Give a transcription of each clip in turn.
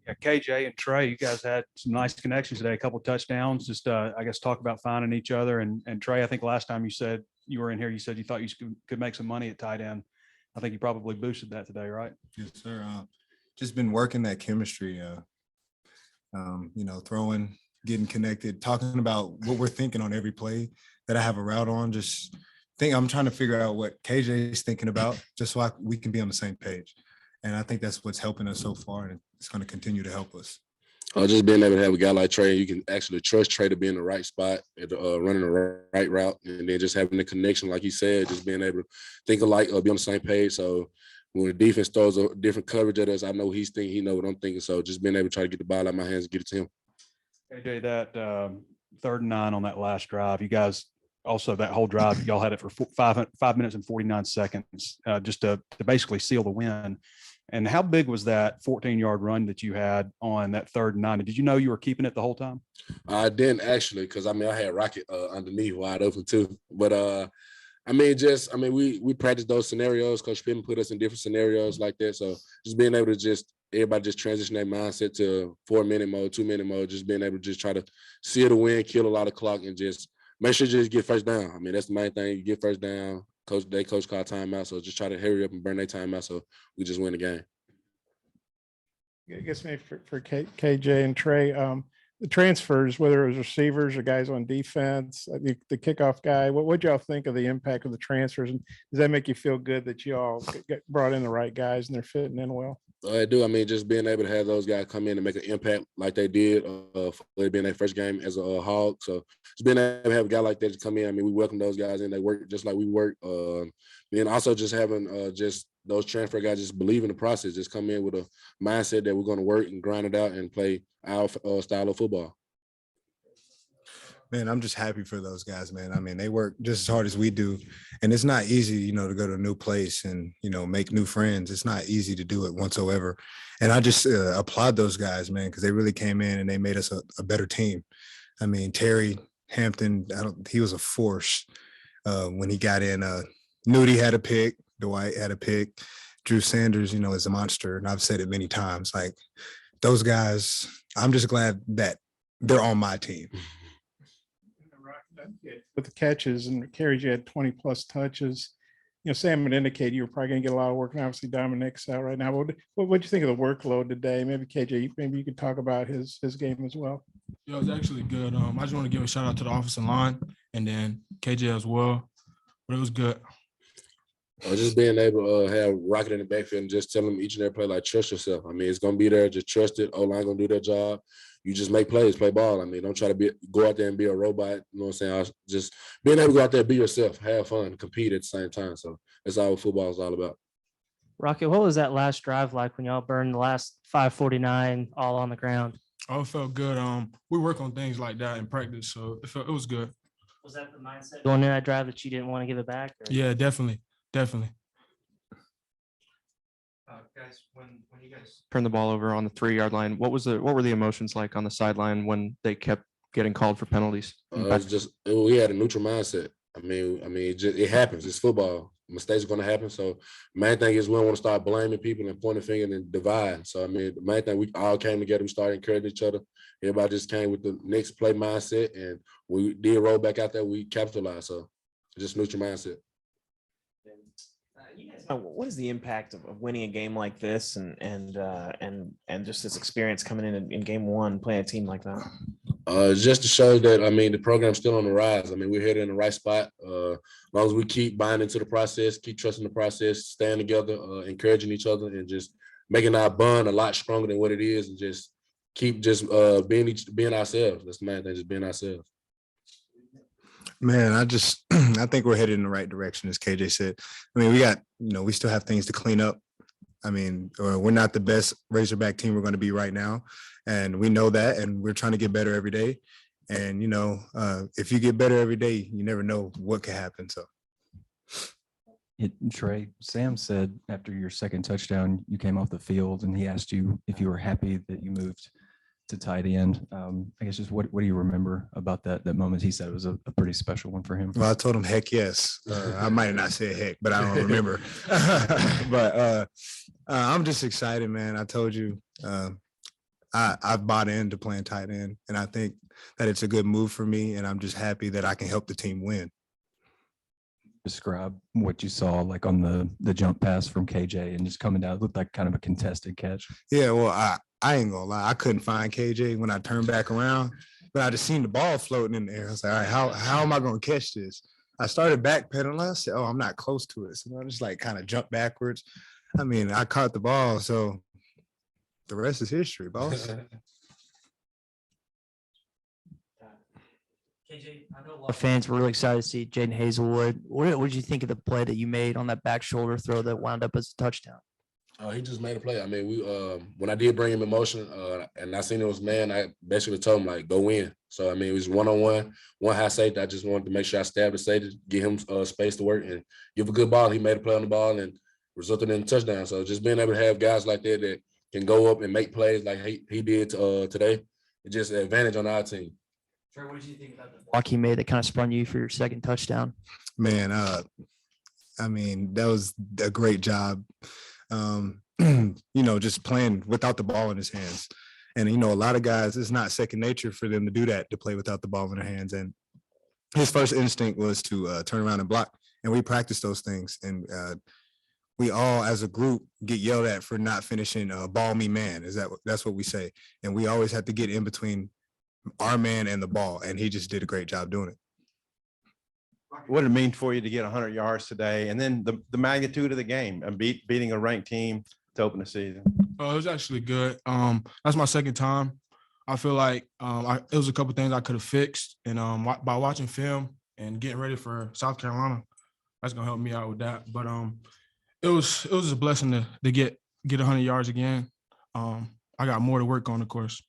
Yeah, KJ and Trey, you guys had some nice connections today, a couple of touchdowns. Just, I guess, talk about finding each other. And Trey, I think last time you said you were in here, you said you thought you could make some money at tight end. I think you probably boosted that today, right? Yes, sir. Just been working that chemistry, throwing, getting connected, talking about what we're thinking on every play that I have a route on. Just I'm trying to figure out what KJ is thinking about just so we can be on the same page. And I think that's what's helping us so far, and it's going to continue to help us. Just being able to have a guy like Trey, you can actually trust Trey to be in the right spot, running the right route, and then just having the connection, like you said, just being able to think alike, be on the same page. So when the defense throws a different coverage at us, I know he's thinking, he knows what I'm thinking. So just being able to try to get the ball out of my hands and get it to him. KJ, that 3rd and 9 on that last drive, you guys also that whole drive, y'all had it for 5 minutes and 49 seconds just to basically seal the win. And how big was that 14-yard run that you had on that 3rd and 9? Did you know you were keeping it the whole time? I didn't actually, because I had Rocket underneath wide open too. But we practiced those scenarios. Coach Pittman put us in different scenarios like that. So just being able to everybody just transition their mindset to 4-minute mode, 2-minute mode, just being able to just try to seal the win, kill a lot of clock, and just make sure you just get first down. That's the main thing. You get first down. Coach called timeout, so just try to hurry up and burn their timeout so we just win the game. I guess maybe for KJ and Trey, the transfers, whether it was receivers or guys on defense, the kickoff guy, what y'all think of the impact of the transfers? And does that make you feel good that you all brought in the right guys and they're fitting in well? I do. Just being able to have those guys come in and make an impact like they did for it being their first game as a Hog. So just being able to have a guy like that to come in, we welcome those guys in. They work just like we work. And also just having just those transfer guys just believe in the process, just come in with a mindset that we're going to work and grind it out and play our style of football. Man, I'm just happy for those guys, man. They work just as hard as we do. And it's not easy, to go to a new place and, make new friends. It's not easy to do it whatsoever. And I just applaud those guys, man, because they really came in and they made us a better team. Terry Hampton, he was a force when he got in. Nudie had a pick. Dwight had a pick. Drew Sanders, is a monster. And I've said it many times. Like, those guys, I'm just glad that they're on my team. With the catches and carries, you had 20 plus touches. Sam had indicated you were probably going to get a lot of work, and obviously Dominic's out right now. What do you think of the workload today? Maybe KJ, maybe you could talk about his game as well. Yeah, it was actually good. I just want to give a shout out to the offensive line and then KJ as well. But it was good. Just being able to have Rocket in the backfield and just tell them each and every play, like, trust yourself. It's going to be there. Just trust it. O-line going to do their job. You just make plays, play ball. Don't try to go out there and be a robot. You know what I'm saying? Just being able to go out there, be yourself, have fun, compete at the same time. So that's all football is all about. Rocket, what was that last drive like when y'all burned the last 5:49 all on the ground? Oh, it felt good. We work on things like that in practice, so it was good. Was that the mindset going in that drive that you didn't want to give it back? Or? Yeah, definitely. Guys, when you guys turned the ball over on the 3-yard line, what were the emotions like on the sideline when they kept getting called for penalties? We had a neutral mindset. It happens. It's football. Mistakes are going to happen. So the main thing is we don't want to start blaming people and pointing finger and divide. So the main thing, we all came together. We started encouraging each other. Everybody just came with the next play mindset, and we did roll back out there. We capitalized. So just neutral mindset. You guys know, what is the impact of winning a game like this and just this experience coming in game one, playing a team like that? Just to show that, the program's still on the rise. We're headed in the right spot. As long as we keep buying into the process, keep trusting the process, staying together, encouraging each other, and just making our bond a lot stronger than what it is, and just keep being ourselves. That's the main thing, just being ourselves. Man, I think we're headed in the right direction, as KJ said. We got, we still have things to clean up. We're not the best Razorback team we're going to be right now. And we know that, and we're trying to get better every day. And, if you get better every day, you never know what could happen. So. Trey, Sam said after your second touchdown, you came off the field and he asked you if you were happy that you moved to tight end. I guess just what do you remember about that moment? He said it was a pretty special one for him. Well, I told him heck yes. I might not say heck, but I don't remember. But I'm just excited, man. I told you I've bought into playing tight end, and I think that it's a good move for me, and I'm just happy that I can help the team win. Describe what you saw like on the jump pass from KJ and just coming down. It looked like kind of a contested catch. Yeah, well, I ain't gonna lie, I couldn't find KJ when I turned back around, but I just seen the ball floating in the air. I was like, all right, how am I gonna catch this? I started backpedaling. I said, oh, I'm not close to it. So I just like kind of jumped backwards. I mean, I caught the ball, so the rest is history, boss. KJ, I know a lot of fans were really excited to see Jaden Hazelwood. What did you think of the play that you made on that back shoulder throw that wound up as a touchdown? He just made a play. I mean, we when I did bring him in motion, and I seen it was man, I basically told him like go in. So I mean, it was 1-on-1, one high safety. I just wanted to make sure I stabbed the safety, give him space to work and give a good ball. He made a play on the ball and resulted in a touchdown. So just being able to have guys like that can go up and make plays like he did today, it's just an advantage on our team. Trey, what did you think about the block he made that kind of spun you for your second touchdown? Man, I mean, that was a great job. Just playing without the ball in his hands. And, a lot of guys, it's not second nature for them to do that, to play without the ball in their hands. And his first instinct was to turn around and block. And we practice those things. And we all, as a group, get yelled at for not finishing ball me man. That's what we say. And we always have to get in between our man and the ball. And he just did a great job doing it. What did it mean for you to get 100 yards today? And then the magnitude of the game and beating a ranked team to open the season? Oh, it was actually good. That's my second time. I feel like it was a couple things I could have fixed. And by watching film and getting ready for South Carolina, that's going to help me out with that. But it was a blessing to get 100 yards again. I got more to work on, of course.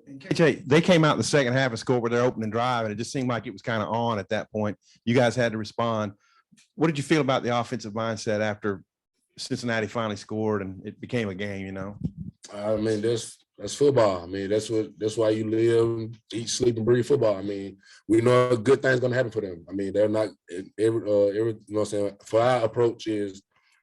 And KJ, they came out in the second half and scored with their opening drive, and it just seemed like it was kind of on at that point. You guys had to respond. What did you feel about the offensive mindset after Cincinnati finally scored and it became a game? I mean, that's football. I mean, that's why you live, eat, sleep, and breathe football. I mean, we know a good thing's gonna happen for them. I mean, they're not every you know what I'm saying. For our approach is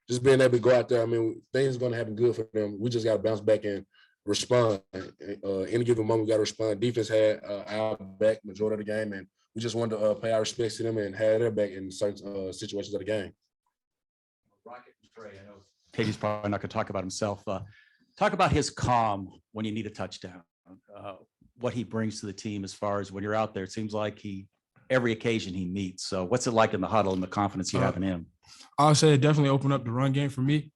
just being able to go out there. I mean, things are gonna happen good for them. We just gotta bounce back and respond. Any given moment, we got to respond. Defense had our back majority of the game, and we just wanted to pay our respects to them and have their back in certain situations of the game. Rocket and Trey, I know Katie's probably not going to talk about himself. Talk about his calm when you need a touchdown. What he brings to the team as far as when you're out there. It seems like every occasion he meets. So what's it like in the huddle and the confidence you have in him? I'll say it definitely opened up the run game for me.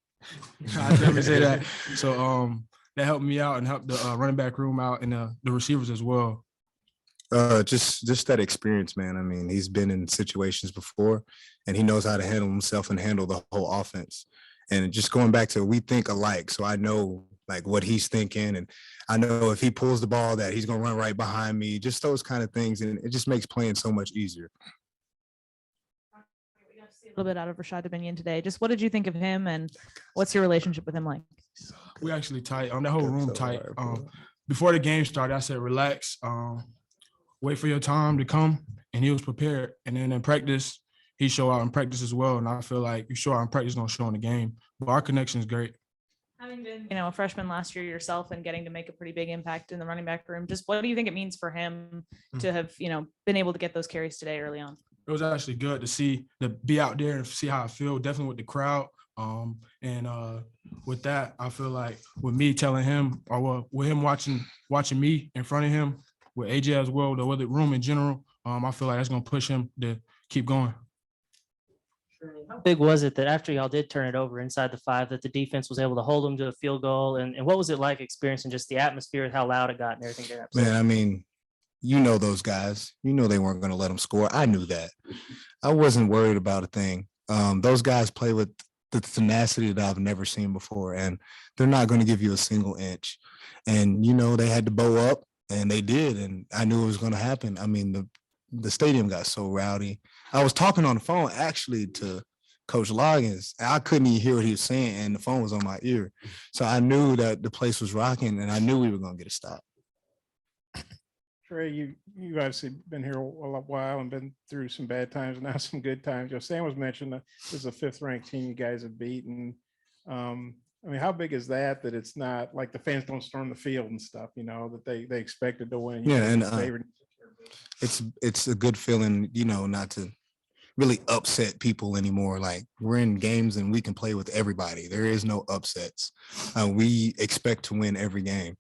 I definitely say that. So that helped me out and helped the running back room out and the receivers as well. Just that experience, man. I mean, he's been in situations before, and he knows how to handle himself and handle the whole offense. And just going back to we think alike, so I know like what he's thinking, and I know if he pulls the ball that he's gonna run right behind me. Just those kind of things, and it just makes playing so much easier. We got to see a little bit out of Rashad Dominion today. Just what did you think of him, and what's your relationship with him like? We actually tight. That whole room tight. Before the game started, I said, relax, wait for your time to come. And he was prepared. And then in practice, he showed out in practice as well. And I feel like you show out in practice, don't show in the game. But our connection is great. Having been, a freshman last year yourself and getting to make a pretty big impact in the running back room, just what do you think it means for him to have, been able to get those carries today early on? It was actually good to be out there and see how I feel, definitely with the crowd. With that, I feel like with me telling him or with him watching me in front of him, with AJ as well, the other room in general, I feel like that's going to push him to keep going. How big was it that after y'all did turn it over inside the 5 that the defense was able to hold them to a field goal? And what was it like experiencing just the atmosphere, how loud it got and everything? Man, I mean, those guys, they weren't going to let them score. I knew that. I wasn't worried about a thing. Those guys play with the tenacity that I've never seen before, and they're not going to give you a single inch. And, they had to bow up, and they did, and I knew it was going to happen. I mean, the stadium got so rowdy. I was talking on the phone, actually, to Coach Loggins. I couldn't even hear what he was saying, and the phone was on my ear. So I knew that the place was rocking, and I knew we were going to get a stop. Trey, you obviously been here a while and been through some bad times and now some good times. Sam was mentioned this is a 5th ranked team you guys have beaten. I mean, how big is that it's not like the fans don't storm the field and stuff, that they expected to win. Yeah, and favored. it's a good feeling, not to really upset people anymore. Like, we're in games and we can play with everybody. There is no upsets. We expect to win every game,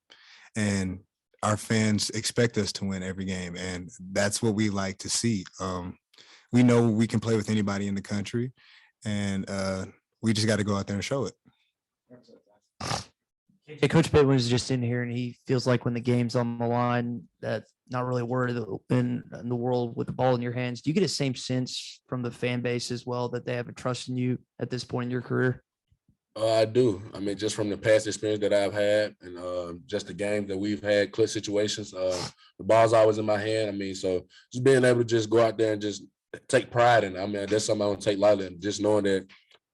and our fans expect us to win every game, and that's what we like to see. We know we can play with anybody in the country, and we just got to go out there and show it. Hey, Coach Pitt was just in here, and he feels like when the game's on the line, that's not really a worry in the world with the ball in your hands. Do you get the same sense from the fan base as well that they have a trust in you at this point in your career? I do. I mean, just from the past experience that I've had, and just the games that we've had, clear situations, the ball's always in my hand. I mean, so just being able to just go out there and just take pride in it. I mean, that's something I don't take lightly. And just knowing that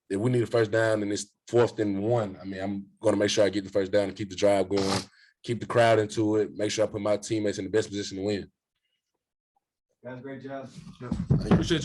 if we need a first down and it's 4th and 1, I mean, I'm going to make sure I get the first down and keep the drive going, keep the crowd into it, make sure I put my teammates in the best position to win. Guys, great job. Appreciate you.